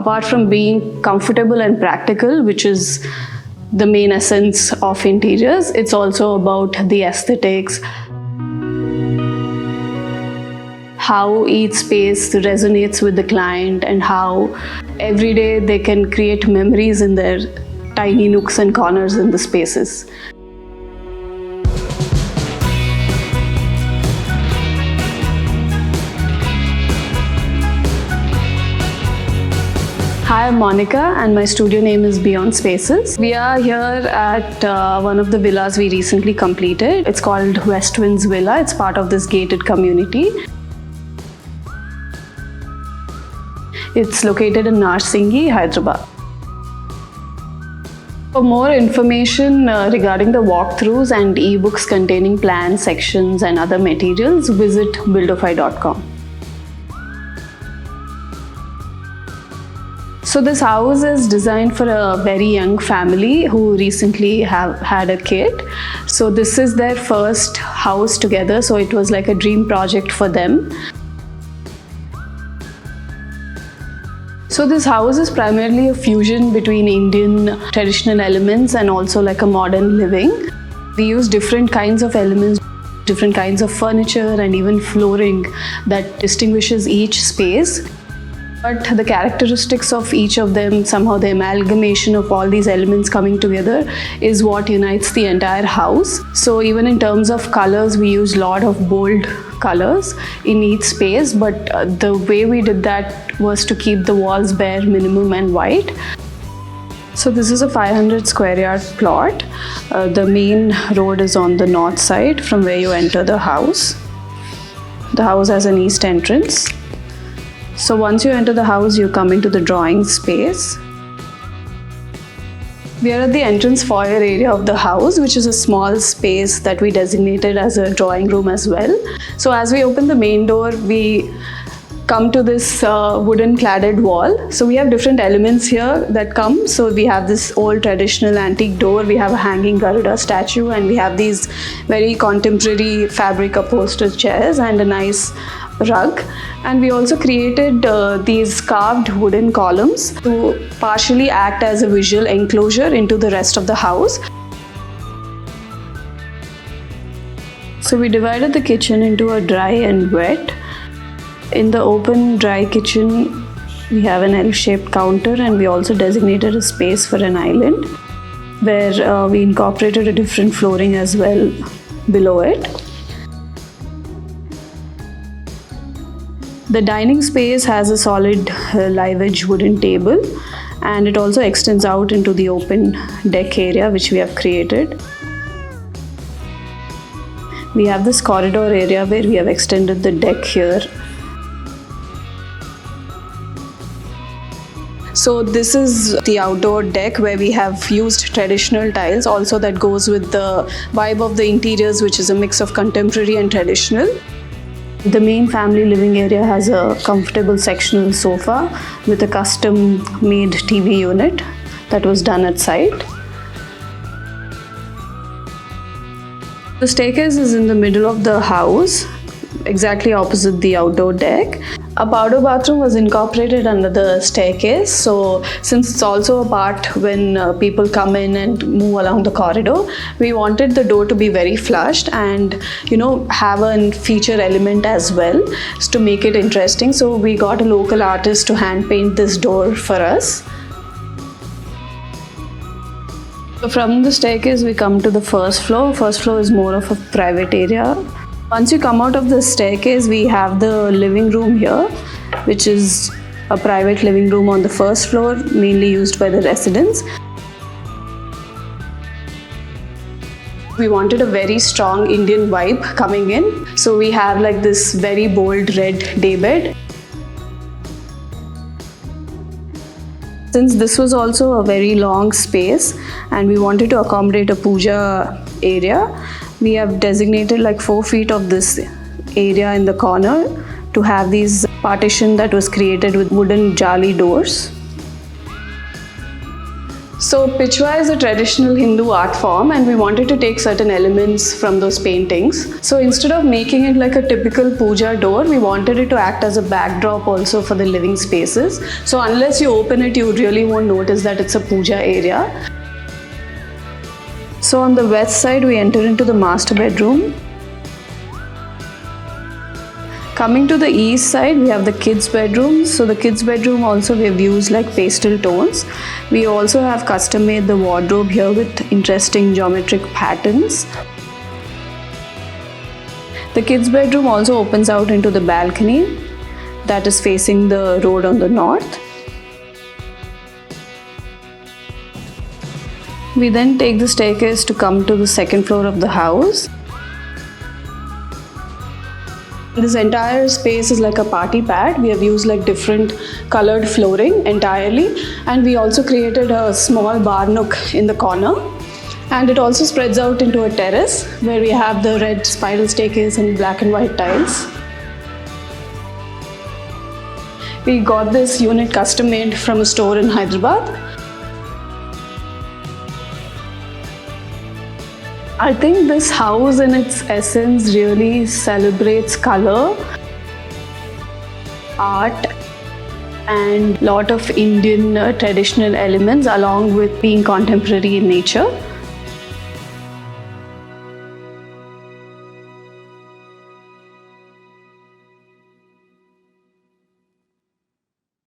apart from being comfortable and practical, which is the main essence of interiors, it's also about the aesthetics, how each space resonates with the client, and how every day they can create memories in their tiny nooks and corners in the spaces. Hi, I'm Monica and my studio name is Beyond Spaces. We are here at one of the villas we recently completed. It's called Westwinds Villa. It's part of this gated community. It's located in Narsingi, Hyderabad. For more information regarding the walkthroughs and ebooks containing plans, sections and other materials, visit Buildofy.com. So this house is designed for a very young family who recently have had a kid. So this is their first house together, so it was like a dream project for them. So this house is primarily a fusion between Indian traditional elements and also like a modern living. We use different kinds of elements, different kinds of furniture and even flooring that distinguishes each space. But the characteristics of each of them, somehow the amalgamation of all these elements coming together is what unites the entire house. So even in terms of colors, we use a lot of bold colors in each space, but the way we did that was to keep the walls bare, minimum and white. So this is a 500 square yard plot. The main road is on the north side from where you enter the house. The house has an east entrance. So once you enter the house, you come into the drawing space. We are at the entrance foyer area of the house, which is a small space that we designated as a drawing room as well. So as we open the main door, we come to this wooden cladded wall. So we have different elements here that come. So we have this old traditional antique door, we have a hanging Garuda statue, and we have these very contemporary fabric upholstered chairs and a nice rug. And we also created these carved wooden columns to partially act as a visual enclosure into the rest of the house. So we divided the kitchen into a dry and wet. In the open dry kitchen, we have an L-shaped counter, and we also designated a space for an island where we incorporated a different flooring as well below it. The dining space has a solid live edge wooden table, and it also extends out into the open deck area which we have created. We have this corridor area where we have extended the deck here. So this is the outdoor deck where we have used traditional tiles, also that goes with the vibe of the interiors, which is a mix of contemporary and traditional. The main family living area has a comfortable sectional sofa with a custom made TV unit that was done at site. The staircase is in the middle of the house, exactly opposite the outdoor deck. A powder bathroom was incorporated under the staircase, so since it's also a part when people come in and move along the corridor, we wanted the door to be very flushed and have a feature element as well to make it interesting. So we got a local artist to hand paint this door for us. So from the staircase we come to the first floor. First floor is more of a private area. Once you come out of the staircase, we have the living room here, which is a private living room on the first floor, mainly used by the residents. We wanted a very strong Indian vibe coming in, so we have like this very bold red daybed. Since this was also a very long space and we wanted to accommodate a puja area, we have designated like 4 feet of this area in the corner to have these partition that was created with wooden jali doors. So Pichwa is a traditional Hindu art form and we wanted to take certain elements from those paintings. So instead of making it like a typical puja door, we wanted it to act as a backdrop also for the living spaces. So unless you open it, you really won't notice that it's a puja area. So on the west side, we enter into the master bedroom. Coming to the east side, we have the kids' bedroom. So the kids' bedroom also we have used like pastel tones. We also have custom made the wardrobe here with interesting geometric patterns. The kids' bedroom also opens out into the balcony that is facing the road on the north. We then take the staircase to come to the second floor of the house. This entire space is like a party pad. We have used like different colored flooring entirely, and we also created a small bar nook in the corner, and it also spreads out into a terrace where we have the red spiral staircase and black and white tiles. We got this unit custom made from a store in Hyderabad. I think this house in its essence really celebrates color, art, and lot of Indian traditional elements along with being contemporary in nature.